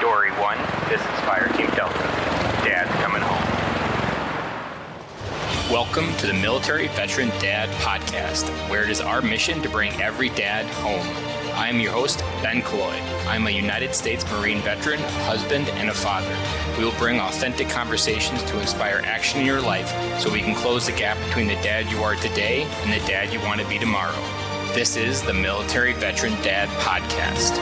Story 1, this is Fire Team Delta. Dad's coming home. Welcome to the Military Veteran Dad Podcast, where it is our mission to bring every dad home. I am your host, Ben Cloy. I'm a United States Marine veteran, husband, and a father. We will bring authentic conversations to inspire action in your life so we can close the gap between the dad you are today and the dad you want to be tomorrow. This is the Military Veteran Dad Podcast.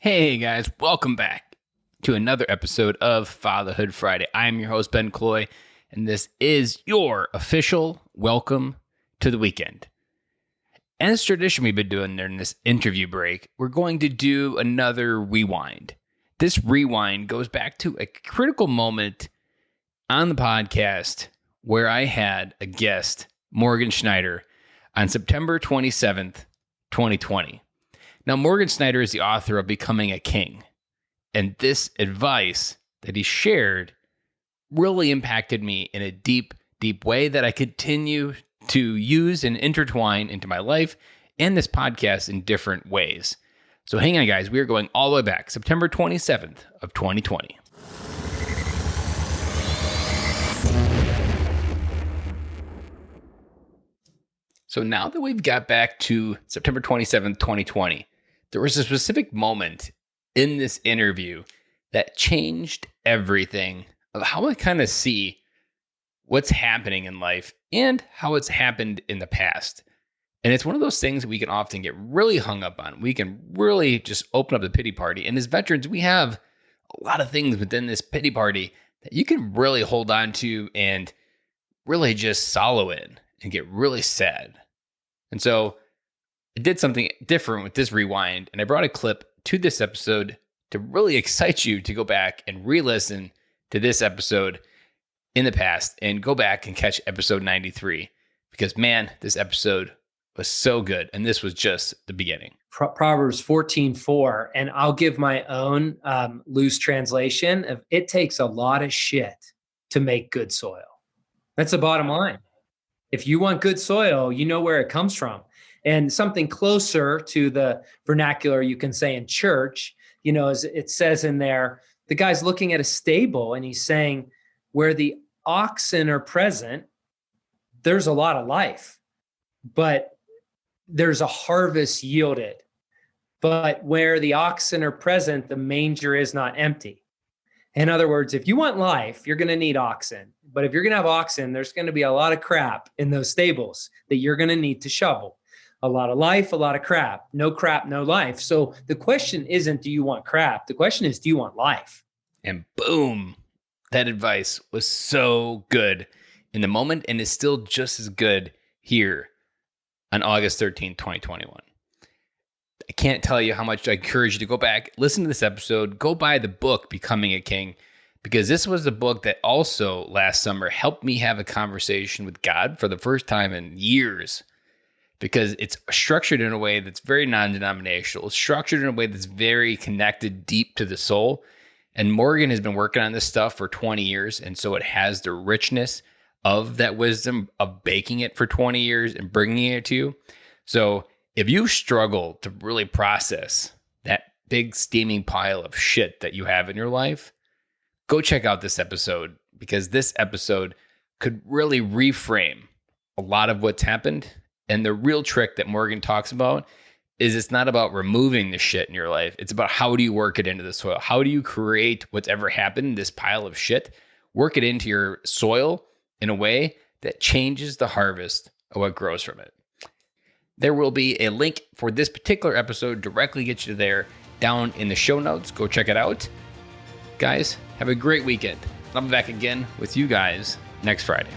Hey guys, welcome back to another episode of Fatherhood Friday. I am your host, Ben Cloy, and this is your official welcome to the weekend. And it's tradition we've been doing during this interview break. We're going to do another rewind. This rewind goes back to a critical moment on the podcast where I had a guest, Morgan Schneider, on September 27th, 2020. Now, Morgan Schneider is the author of Becoming a King, and this advice that he shared really impacted me in a deep, deep way that I continue to use and intertwine into my life and this podcast in different ways. So hang on, guys. We are going all the way back, September 27th of 2020. So now that we've got back to September 27th, 2020, there was a specific moment in this interview that changed everything of how I kind of see what's happening in life and how it's happened in the past. And it's one of those things we can often get really hung up on. We can really just open up the pity party. And as veterans, we have a lot of things within this pity party that you can really hold on to and really just wallow in and get really sad. And so I did something different with this rewind, and I brought a clip to this episode to really excite you to go back and re-listen to this episode in the past and go back and catch episode 93, because man, this episode was so good, and this was just the beginning. Proverbs 14:4, and I'll give my own loose translation of it takes a lot of shit to make good soil. That's the bottom line. If you want good soil, you know where it comes from. And something closer to the vernacular you can say in church, you know, as it says in there, the guy's looking at a stable and he's saying, where the oxen are present, there's a lot of life, but there's a harvest yielded. But where the oxen are present, the manger is not empty. In other words, if you want life, you're going to need oxen. But if you're going to have oxen, there's going to be a lot of crap in those stables that you're going to need to shovel. A lot of life, a lot of crap. No crap, no life. So the question isn't, do you want crap? The question is, do you want life? And boom, that advice was so good in the moment and is still just as good here on August 13th, 2021. I can't tell you how much I encourage you to go back, listen to this episode, go buy the book, Becoming a King, because this was the book that also last summer helped me have a conversation with God for the first time in years, because it's structured in a way that's very non-denominational. It's structured in a way that's very connected deep to the soul. And Morgan has been working on this stuff for 20 years. And so it has the richness of that wisdom of baking it for 20 years and bringing it to you. So if you struggle to really process that big steaming pile of shit that you have in your life, go check out this episode, because this episode could really reframe a lot of what's happened. And the real trick that Morgan talks about is it's not about removing the shit in your life. It's about how do you work it into the soil? How do you create what's ever happened, this pile of shit, work it into your soil in a way that changes the harvest of what grows from it. There will be a link for this particular episode, directly get you there down in the show notes. Go check it out. Guys, have a great weekend. I'll be back again with you guys next Friday.